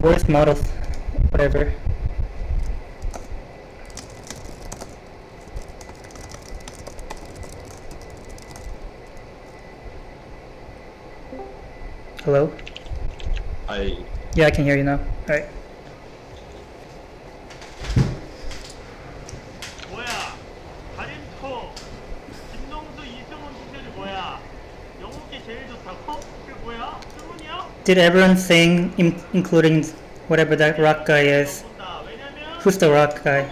worst models, whatever. Hello? Yeah, I can hear you now. Alright. 뭐야? 가림토, 김동수, 이승훈 주제는 뭐야? 영국이 제일 좋다고? 그게 뭐야? 승훈이야? Did everyone sing, including whatever that rock guy is? Who's the rock guy?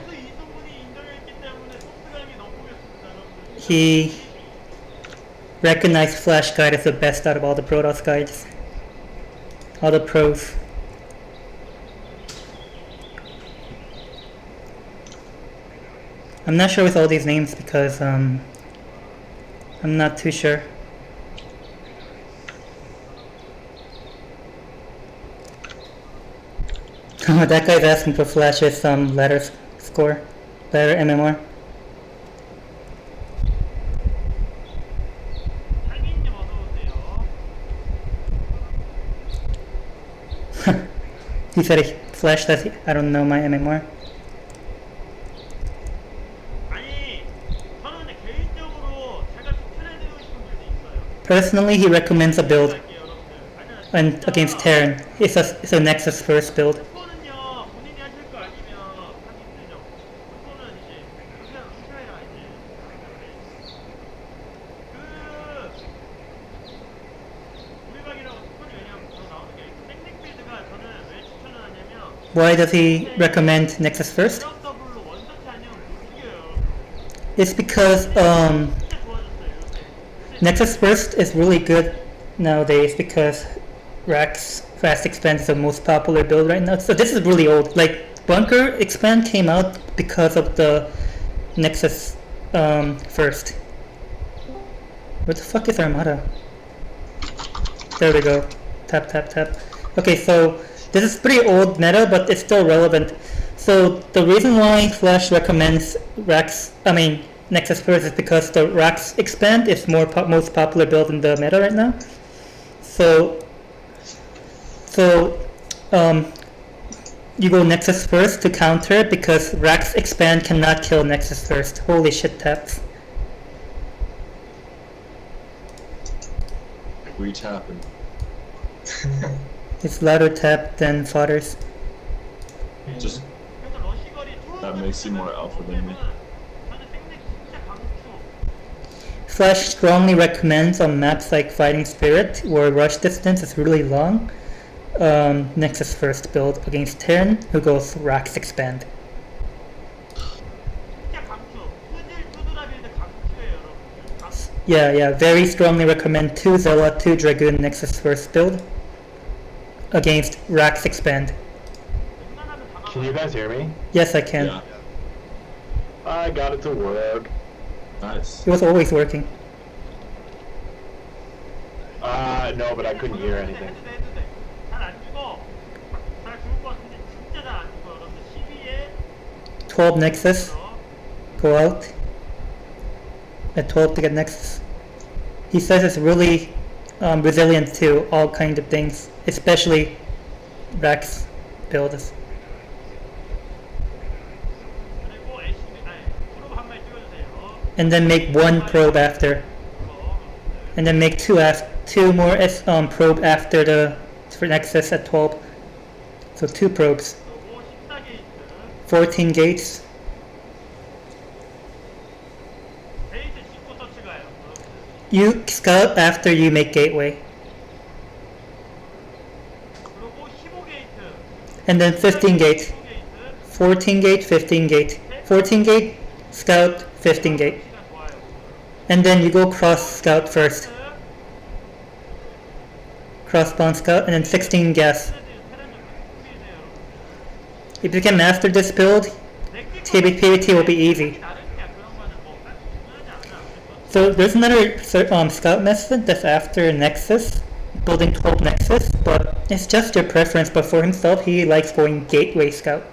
He recognized Flash Guide as the best out of all the Protoss guides. All the pros. I'm not sure with all these names because I'm not too sure. That guy's asking for Flash's ladder score, ladder MMR. He said Flash says I don't know my MMR. Personally, he recommends a build and against Terran. It's a Nexus first build. Why does he recommend Nexus first? It's because Nexus first is really good nowadays because Rax Fast Expand is the most popular build right now. So this is really old. Like Bunker Expand came out because of the Nexus first. Where the fuck is Armada? There we go. Tap tap tap. Okay, so this is pretty old meta, but it's still relevant. So the reason why Flash recommends Nexus first is because the Rax Expand is most popular build in the meta right now. So you go Nexus first to counter it because Rax Expand cannot kill Nexus first. Holy shit taps. We tapping. It's louder tap than Fodder's. Just that makes you more alpha than me. Flash strongly recommends on maps like Fighting Spirit, where rush distance is really long, Nexus first build against Terran, who goes Rax Expand. Yeah, very strongly recommend 2 Zella, 2 Dragoon Nexus first build against Rax Expand. Can you guys hear me? Yes, I can. Yeah. I got it to work. Nice. It was always working. No, but I couldn't hear anything. 12 Nexus. Go out. At 12 to get Nexus. He says it's really resilient to all kinds of things, especially Rax builds. And then make 1 probe after. And then make 2 more probe after the Nexus at 12. So 2 probes. 14 gates. You scout after you make gateway. And then 15 gate. 14 gate, 15 gate. 14 gate, scout, 15 gate. And then you go cross scout first. Cross spawn scout, and then 16 gas. If you can master this build, PvT will be easy. So there's another scout method that's after Nexus, building 12 Nexus, but it's just your preference. But for himself, he likes going gateway scout.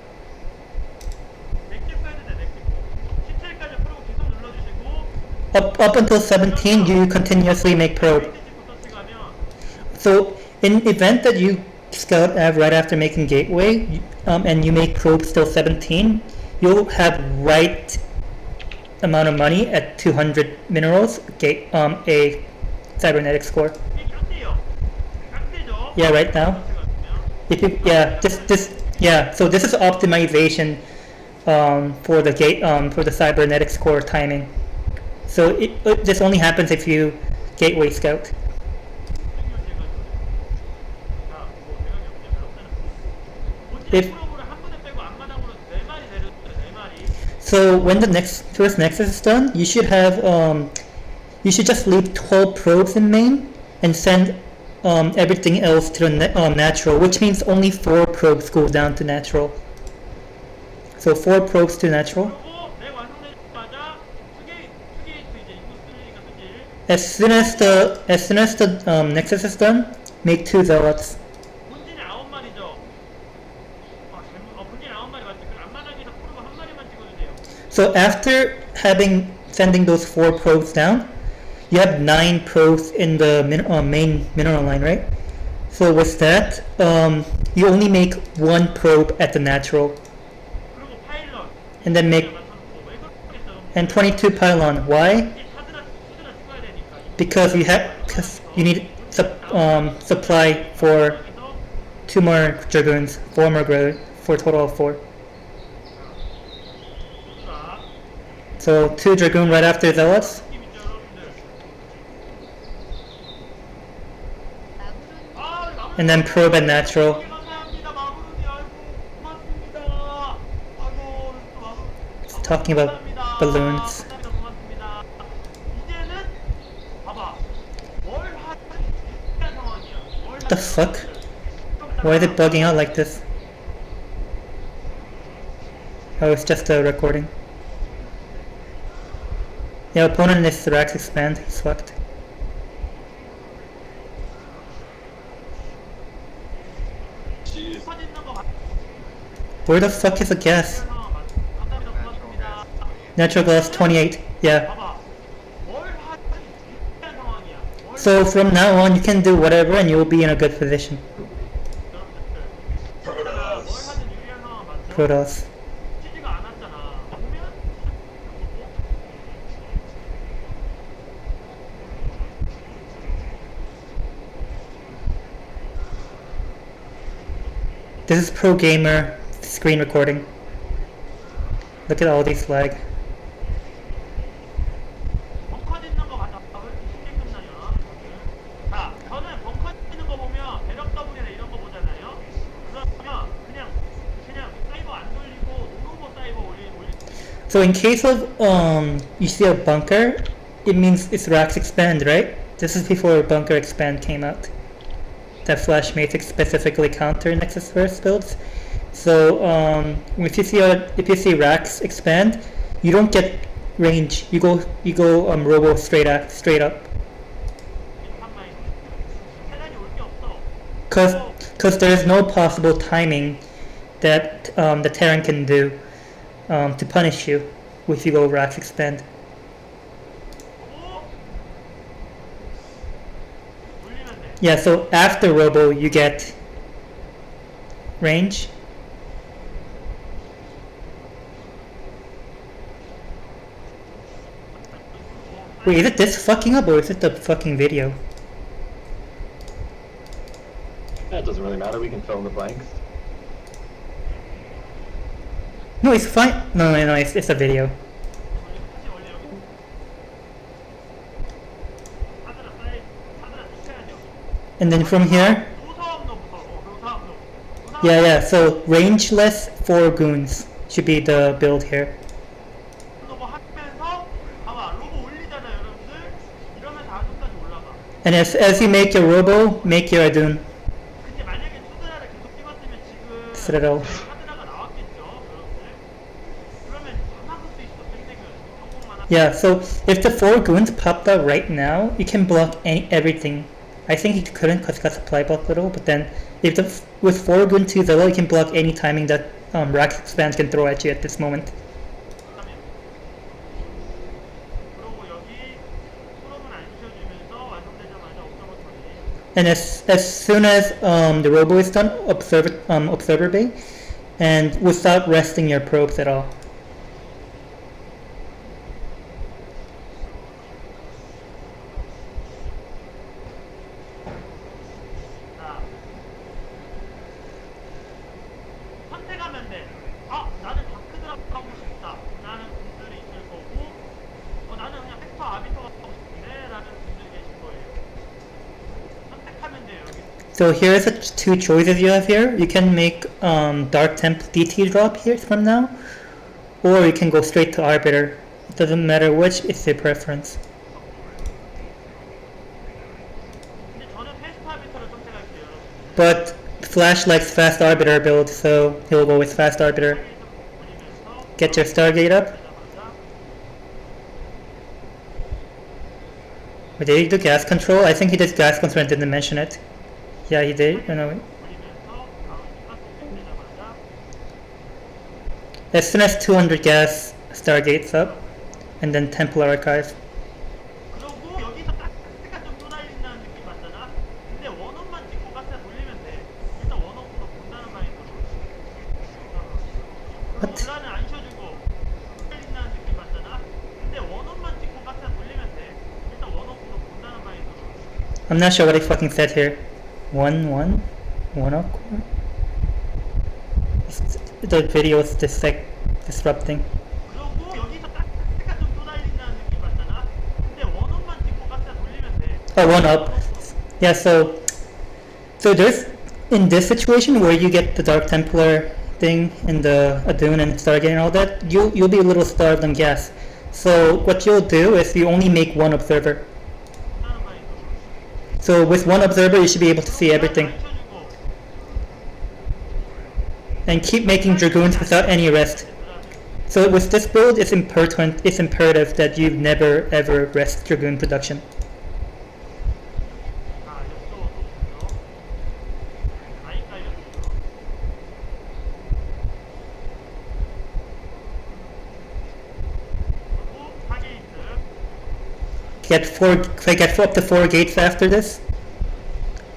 Up until 17, you continuously make probe. So in event that you scout right after making gateway, and you make probe still 17, you'll have right amount of money at 200 minerals, a cybernetic score. 이게 깡대요. 깡대죠. Yeah, right now. If you, yeah, so this is optimization for the for the cybernetic score timing. So this only happens if you gateway scout. If so, when the first nexus is done, you should have you should just leave 12 probes in main and send everything else to the natural, which means only 4 probes go down to natural. So 4 probes to natural. As soon as the nexus is done, make 2 zealots. 본진이 9마리죠. 본진이 9마리 맞죠? 그 앞마당에서 프로브 한 마리만 찍어도 돼요. So after sending those 4 probes down, you have 9 probes in the main mineral line, right? So with that, you only make 1 probe at the natural, 그리고 파일럿. and then make 왜 그렇겠어? and 22 pylon. Why? 이게 사드라 찍어야 되니까. Because you need supply for 2 more dragoons, 4 more for a total of 4. So 2 dragoon right after zealots, and then probe at natural. It's talking about balloons. What the fuck? Why is it bugging out like this? Oh, it's just a recording. Yeah, opponent is Rax expand, he's fucked. Jeez. Where the fuck is the gas? Natural gas 28, yeah. So from now on you can do whatever and you'll be in a good position. Protoss. This is pro gamer screen recording. Look at all these lag. 벙커 짓는 거 맞아. 쉽게 끝나요. 자, 저는 벙커 짓는 거 보면 배럭 더블이나 이런 거 보잖아요. 그러면 그냥 사이버 안 돌리고 노로보 사이버 올리. So in case of you see a bunker, it means it's Rax expand, right? This is before bunker expand came out. That Flash Matrix specifically counter Nexus first builds. So if you see Rax expand, you don't get range. You go robo straight up. Cause there is no possible timing that the Terran can do to punish you if you go Rax expand. Yeah, so after robo you get range. Wait, is it this fucking up or is it the fucking video? That doesn't really matter, we can fill in the blanks. No, it's fine. No, it's a video. And then from here, yeah, so rangeless 4 goons should be the build here. And as you make your robo, make your adun. Citadel. Yeah, so if the 4 goons popped out right now, you can block everything. I think he couldn't because he got supply block little, but then if with 4 goon 2 Zilla, you can block any timing that Rax Expand can throw at you at this moment. And as soon as the robo is done, observer bay, and without resting your probes at all. 자, 선택하면 돼. 아, 나는 다크 드랍 하고 싶다. 라는 분들이 있을 거고, 나는 그냥 벡터 아비터 하고 싶은데. 라는 분들이 계실 거예요. 선택하면 돼요, 여기. So here's the two choices you have here. You can make Dark Temple DT drop here from now, or you can go straight to Arbiter. It doesn't matter which, it's your preference. 근데 저는 패스트 아비터를 선택할게요, 여러분. But Flash likes fast Arbiter build, so he'll go with fast Arbiter. Get your Stargate up. Wait, did he do gas control? I think he did gas control and didn't mention it. Yeah, he did. As soon as 200 gas, Stargate's up, and then Templar Archive. 그러고 여기서 가스가 좀 쏟아진다는 느낌 받잖아. 근데 원업만 찍고 가스 돌리면 돼. 일단 원업으로 본다는 마인드로. 온라는 안 쉬어주고 쏟아진다는 느낌 받잖아. 근데 원업만 찍고 가스 돌리면 돼. 일단 원업으로 본다는 마인드로. I'm not sure what he fucking said here. 1-1? 1-up core? The video is just like disrupting. 그러고 여기서 가스가 좀 쏟아진다는 느낌 받잖아. 근데 원업만 찍고 가스 돌리면 돼. Oh, 1-up. Yeah, so there's, in this situation where you get the Dark Templar thing in the Adun and Stargate and all that, you'll be a little starved on gas. So what you'll do is you only make one observer. 본다는 마인드로. So with one observer, you should be able to see everything. And keep making Dragoons without any rest. So with this build, it's imperative that you never ever rest Dragoon production. 자, 역도 또 많이 깔렸어요. 그리고 4게이트. Get up to 4 gates after this.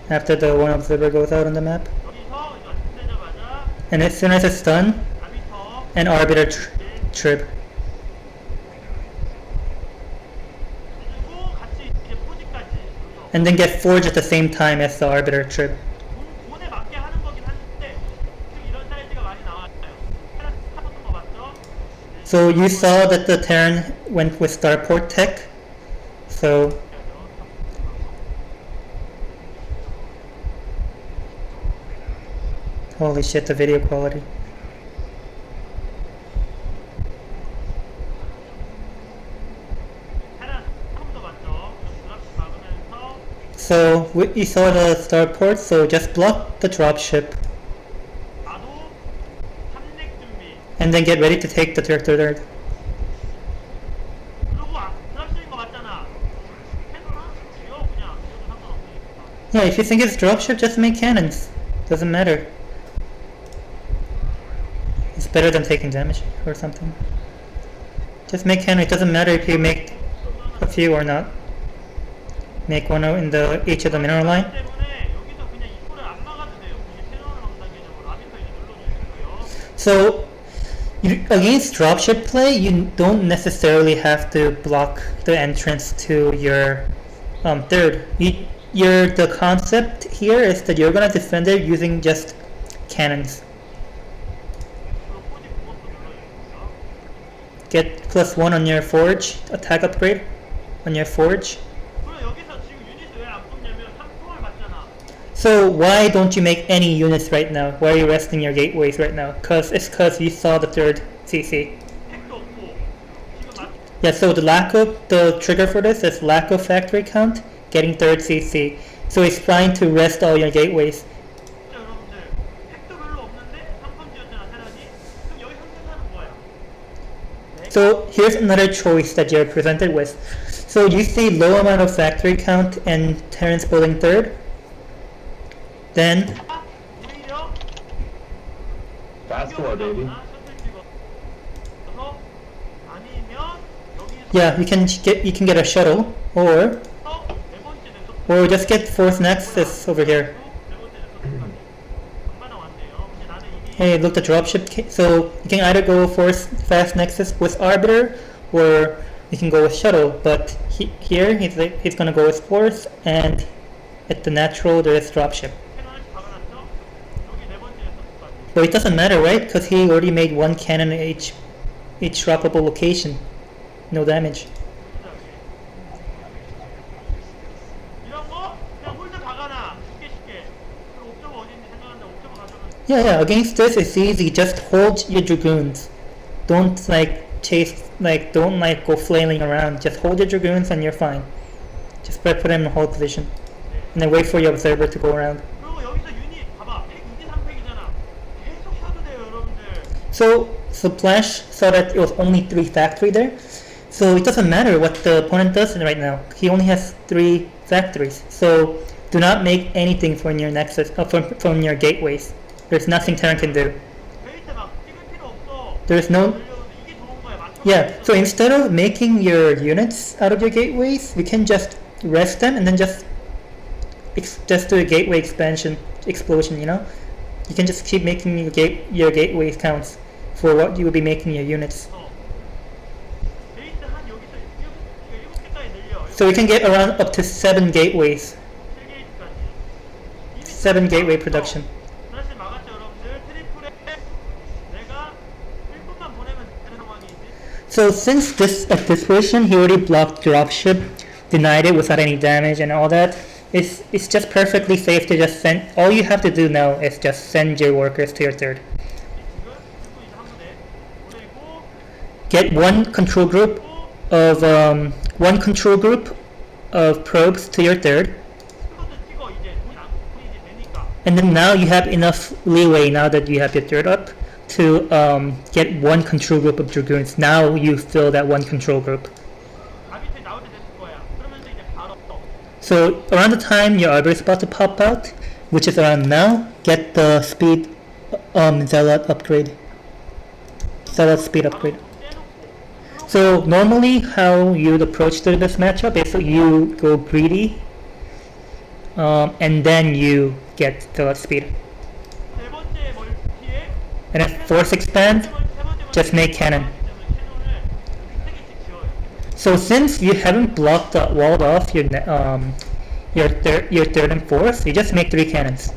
After the one observer goes out on the map. 여기서 이제 완성되자마자 And as soon as it's done, 아비터 an Arbiter trip. 그리고 같이 이제 포지까지 And then get Forge at the same time as the Arbiter trip. 돈에 맞게 하는 거긴 한데 지금 이런 사이즈가 많이 나와요. 하나 타봤던 거 맞죠? So you saw that the Terran went with Starport tech. So holy shit, the video quality. 하나 조금 더 맞죠? 드랍 막으면서 So you saw the Starport, so just block the dropship 나도 3렉 준비. and then get ready to take the third. 그리고 드랍십인 거 맞잖아. 해놓나? 지워 그냥. 이것도 상관없으니까. Yeah, if you think it's dropship, just make cannons. Doesn't matter. It's better than taking damage or something. Just make cannon. It doesn't matter if you make a few or not. Make one in the each of the mineral line. 때문에 여기서 그냥 입구를 안 막아도 돼요. 이제 캐논을 막는 단계적으로 아비터 이제 눌러주시고요. So against dropship play, you don't necessarily have to block the entrance to your third. The concept here is that you're gonna defend it using just cannons. 그리고 포지 그것도 눌러주시고요. Get +1 on your forge, attack upgrade on your forge. 그리고 여기서 지금 유닛 왜 안 뽑냐면 3통을 맞잖아. So why don't you make any units right now? Why are you resting your gateways right now? It's cause you saw the third CC. 핵도 없고 지금 맞 Yeah, so the trigger for this is lack of factory count, getting third CC. So it's trying to rest all your gateways. 진짜 여러분들 핵도 별로 없는데 3번 지었잖아 테란이. 그럼 여기 상승하는 거야. So here's another choice that you're presented with. So you see low amount of factory count and Terrence building third. Then 오히려 Fast war, baby. 셔틀 찍어서 아니면 여기서 yeah, you can get a shuttle, or 네 번째 Or just get fourth nexus over here. Hey, look, the dropship. So you can either go for fast nexus with arbiter, or you can go with shuttle. But here he's gonna go with fourth, and at the natural there is dropship. But it doesn't matter, right? Because he already made one cannon at each droppable location. No damage. Yeah, against this it's easy. Just hold your dragoons. Don't chase, don't go flailing around. Just hold your dragoons and you're fine. Just put them in hold position. And then wait for your observer to go around. So Flash saw that it was only 3 factory there. So it doesn't matter what the opponent does right now. He only has 3 factories. So do not make anything from your nexus, from your gateways. There's nothing Terran can do. There's no... Yeah, so instead of making your units out of your gateways, we can just rest them and then just do a gateway explosion, you know? You can just keep making your gateway counts for what you will be making your units. So we can get around up to 7 gateways. 7 gateway production. So since at this position he already blocked dropship, denied it without any damage and all that, it's just perfectly safe to just send. All you have to do now is just send your workers to your third. Get one control group of probes to your third, and then now you have enough leeway now that you have your third up to get one control group of dragoons. Now you fill that one control group. So around the time your arbiter is about to pop out, which is around now, get the speed zealot upgrade. Zealot speed upgrade. So normally how you'd approach this matchup is you go greedy, and then you get zealot speed. And if force expand, just make cannon. So since you haven't walled off your third and fourth, you just make 3 cannons.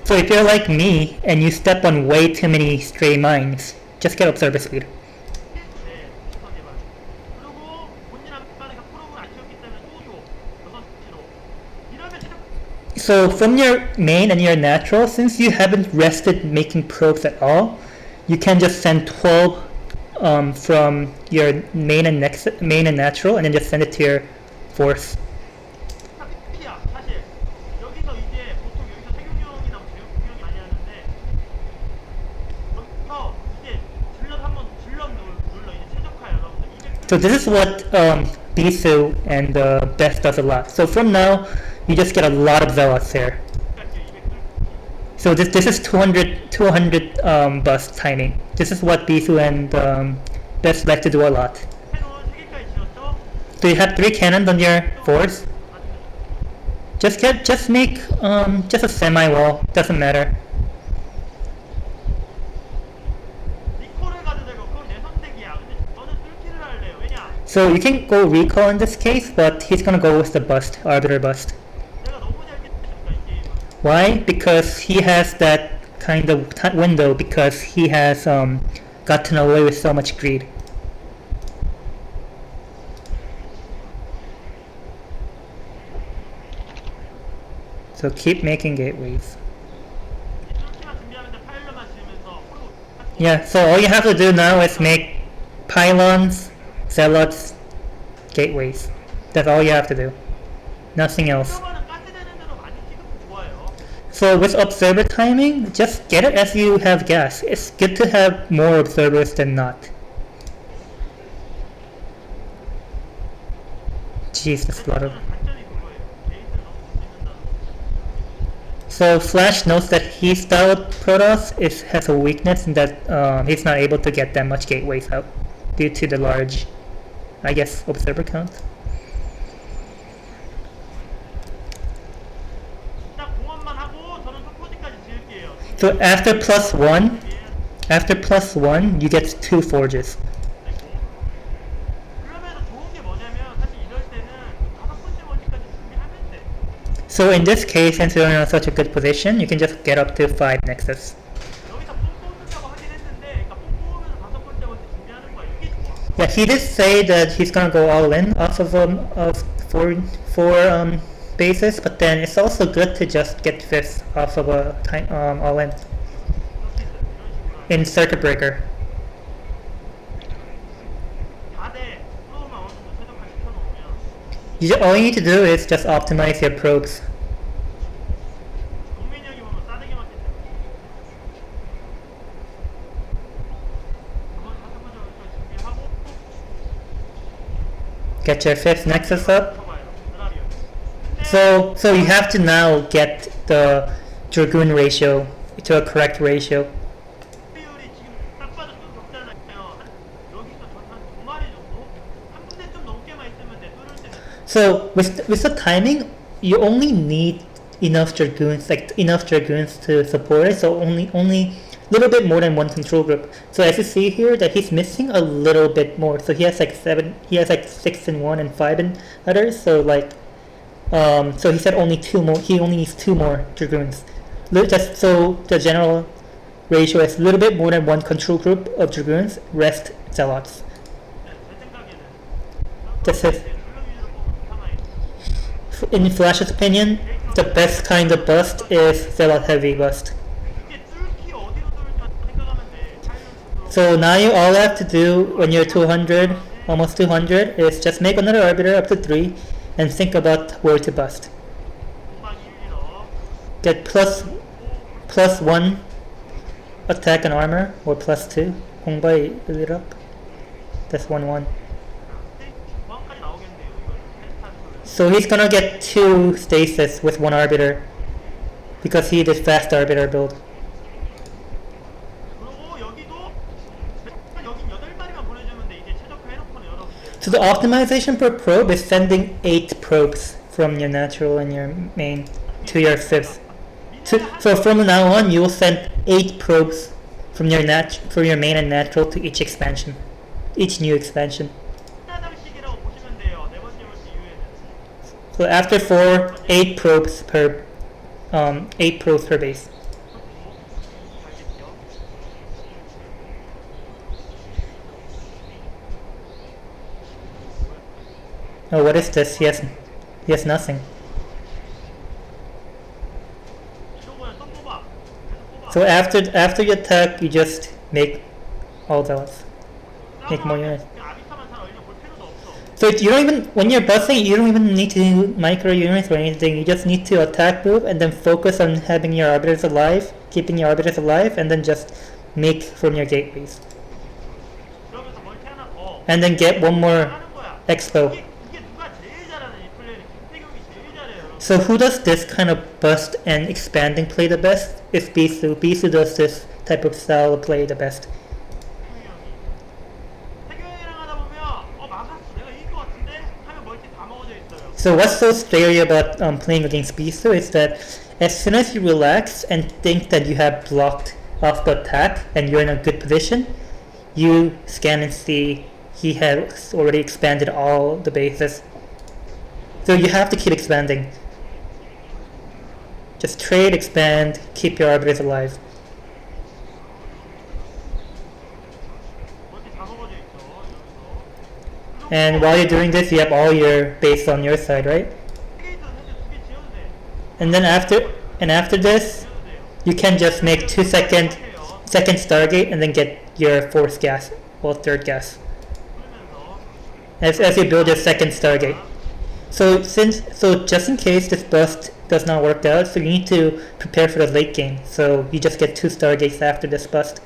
So if you're like me and you step on way too many stray mines, just get observer speed. So from your main and your natural, since you haven't rested making probes at all, you can just send 12 from your main and natural, and then just send it to your force. So this is what Bisu and Beth does a lot. So from now, you just get a lot of zealots here. So this is 200 bus timing. This is what Bisu and Beth like to do a lot. So you have 3 cannons on your force. Just make just a semi wall. Doesn't matter. So you can go recall in this case, but he's gonna go with the bust, arbiter bust. Why? Because he has that kind of window, because he has gotten away with so much greed. So keep making gateways. Yeah, so all you have to do now is make pylons, zealots, gateways. That's all you have to do. Nothing else. So with observer timing, just get it as you have gas. It's good to have more observers than not. Jesus, lot of. So Flash notes that his style of Protoss has a weakness in that he's not able to get that much gateways out due to the large, I guess, observer count. 딱 공원만 하고 저는 속포지까지 지을게요. So after plus one, you get 2 forges. 그러면서 좋은 게 뭐냐면 사실 이럴 때는 다섯 번째 멀티까지 준비하면 돼. So in this case, since you're in such a good position, you can just get up to 5 nexus. 여기서 뽕 뽑는다고 하긴 했는데, 그러니까 뽕 뽑으면서 다섯 번째 멀티 준비하는 거야. 이게 좋아. Yeah, he did say that he's gonna go all in off of four bases, but then it's also good to just get fifth off of a all in 그렇게 이런 식으로 in circuit breaker. 4대 프로만 어느 정도 최적화 시켜놓으면 All you need to do is just optimize your probes. 동민이 형이 보면 싸대기 맞기 때문에 그건 다섯 번째 멀티까지 준비하고 Get your fifth nexus up. 쳐봐요. 드라리언. So you have to now get the dragoon ratio to a correct ratio. 비율이 지금 딱 봐도 좀 적잖아요. 여기서 한 2마리 정도? 한 군데 좀 넘게만 있으면 돼. 뚫을 때는. So with the timing, you only need enough dragoons to support it. So only little bit more than one control group. So as you see here, that he's missing a little bit more. So he has like 6 in one and 5 in others. So so he said only 2 more. He only needs 2 more dragoons. So the general ratio is a little bit more than one control group of dragoons. Rest zealots. 제 생각에는 This is, 전력 위주로 뽑으면 상하이. in Flash's opinion, the best kind of bust is zealot heavy bust. 이게 뚫기 어디로 뚫을까 생각하면 돼. 타이밍도 So now you all have to do when you're 200, almost 200, is just make another arbiter up to 3 and think about where to bust. 공방 1위로 Get plus 1 attack and armor, or plus 2. 공바이 build it up. That's 1-1. 공방까지 나오겠네요. 이거는 테스트하는 So he's gonna get 2 stasis with 1 arbiter because he did fast arbiter build. 그리고 여기도 여긴 8마리만 보내주면 돼. 이제 최적화 해놓고는 여러분들 So the optimization per probe is sending 8 probes from your natural and your main to your fifth. So from now on, you will send 8 probes from your main and natural to each expansion, each new expansion. 하나당씩이라고 보시면 돼요. 네 번째 멀티 이후에는. So after 4, 8 probes per 8 probes per base. 알겠죠? Oh, what is this? He has nothing. 이런 거는 또 뽑아. 계속 뽑아. So after you attack, you just make all those. make more units. 그냥 아비타만 잘 얼려 볼 필요도 없어. So you don't even, when you're busting, you don't even need to do micro units or anything. You just need to attack move and then focus on having your arbiters alive, keeping your arbiters alive, and then just make from your gateways. 그러면서 멀티 하나 더 And then get one more 하는 거야. expo. 이게 누가 제일 잘하는 이 플레이는 김태경이 제일 잘해요. 여러분. So who does this kind of bust and expanding play the best? It's Bisu. Bisu does this type of style of play the best. 태경이랑 하다 보면 막았어. 내가 이길 것 같은데 하면 멀티 다 먹어져 있어요. So what's so scary about playing against Bisu is that as soon as you relax and think that you have blocked off the attack and you're in a good position, you scan and see he has already expanded all the bases. So you have to keep expanding. Just trade, expand, keep your arbiters alive. 멀티 다 먹어져 있죠. 여기서. And while you're doing this, you have all your base on your side, right? 게이트 현재 2개 지어도 돼. And then after this, 지어도 돼요. you can just make 2 second Stargate and then get your 4th gas, or 3rd gas. 그러면서 As you build your 2nd Stargate. So just in case this bust does not work out, so you need to prepare for the late game. So you just get 2 Stargates after this bust.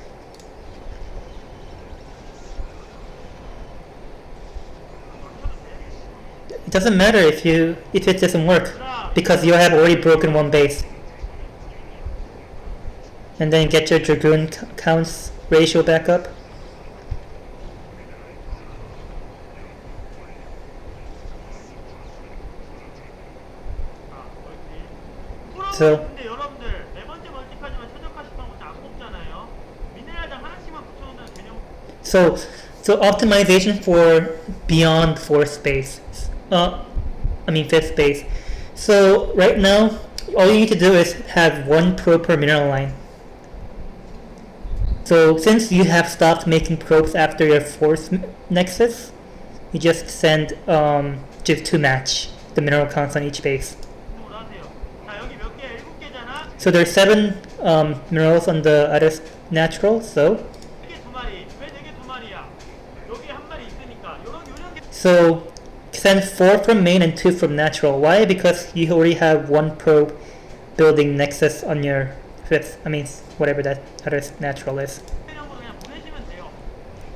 It doesn't matter if it doesn't work, because you have already broken 1 base. and then get your dragoon counts ratio back up. So- 근데 여러분들 네 번째 멀티까지만 최적화 시간 먼저 안 뽑잖아요. 미네랄당 하나씩만 붙여놓는 개념. So optimization for beyond fourth space. Fifth space. So right now, all you need to do is have one probe per mineral line. So since you have stopped making probes after your fourth nexus, you just send just to match the mineral counts on each base. 생각을 하세요. 자 여기 몇 개? 7개잖아. So there's 7 minerals on the other natural. So 4개 2마리. 왜 4개 2마리야? 여기 한 마리 있으니까 요런 게 so send 4 from main and 2 from natural. Why? Because you already have one probe building nexus on your fifth. Whatever that other natural is. 정도 그냥 보내시면 돼요.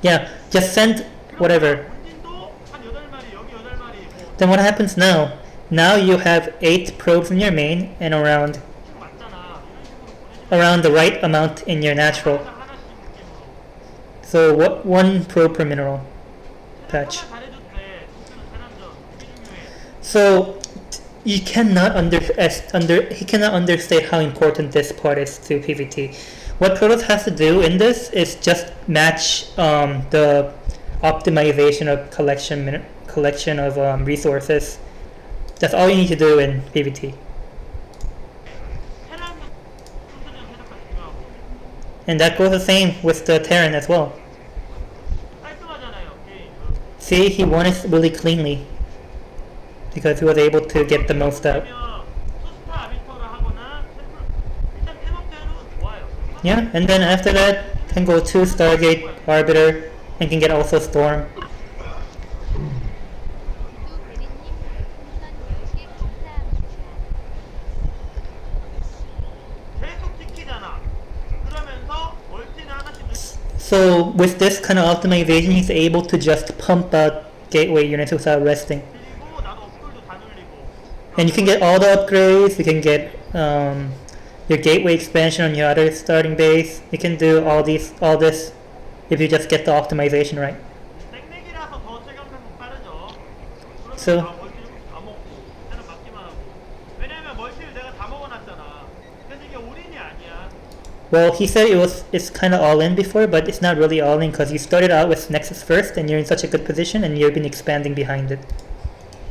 Yeah, just send whatever. 본진도 한 8마리, 여기 8마리. 뭐 Then what happens now? Now you have 8 probes in your main and around 지금 맞잖아. 이런 식으로 보내시면 around the right amount in your natural. 항상 하나씩 느낌으로. So what 1 probe per mineral patch. 하나 잘해줬대. 독수는 잘한점. 되게 중요해. So you cannot he cannot understate how important this part is to PvT. What Protoss has to do in this is just match the optimization of collection of resources. That's all you need to do in PvT. 테란도 독수는 최적화 중요하고. And that goes the same with the Terran as well. 깔끔하잖아요. 게임. See, he won it really cleanly because he was able to get the most out. 그러면 투스타 아비터를 하거나 템플 일단 템업대는 좋아요. Yeah, and then after that, can go to Stargate, Arbiter, and can get also Storm. 계속 지키잖아. 그러면서 멀티는 하나씩 넣- So with this kind of optimization, he's able to just pump out gateway units without resting. 그리고 나도 업글도 다 늘리고. And you can get all the upgrades, you can get your gateway expansion on your other starting base. You can do all this if you just get the optimization right. 땡땡이라서 더 체감상국 빠르죠. 그러면 So- 다 멀티를 다 먹고 테란 받기만 하고. 왜냐면 멀티를 내가 다 먹어놨잖아. 그래서 이게 올인이 아니야. Well, he said it's kind of all in before, but it's not really all in because you started out with Nexus first, and you're in such a good position, and you've been expanding behind it.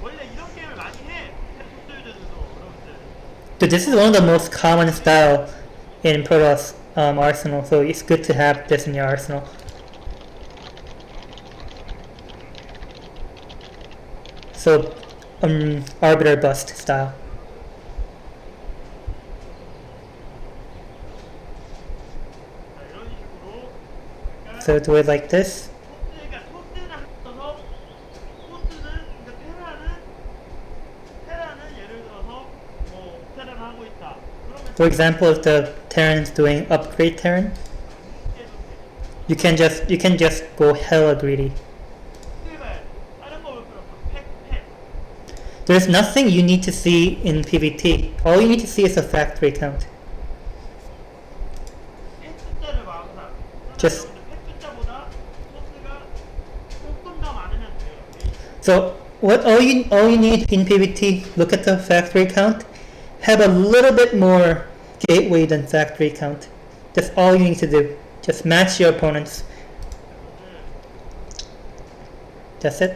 원래 이런 게임을 많이 해. 템플들도 여러분들. So this is one of the most common style in Protoss arsenal, so it's good to have this in your arsenal. So, Arbiter bust style. 자, 이런 식으로. 그러니까 So do it like this. 토스는 합쳐서 테라는 예를 들어서 뭐 테라를 하고 있다. 그러면 For example, if the Terran's doing upgrade Terran, you can just go hella greedy. 다른 거 볼 필요 없어. 팩. There's nothing you need to see in PvT. All you need to see is the factory count. 팩 숫자를 봐 항상. Just- 여러분들 팩 숫자보다 토스가 조금 더 많으면 돼요. So all you need in PvT, look at the factory count, have a little bit more gateway than factory count. That's all you need to do. Just match your opponents. That's it.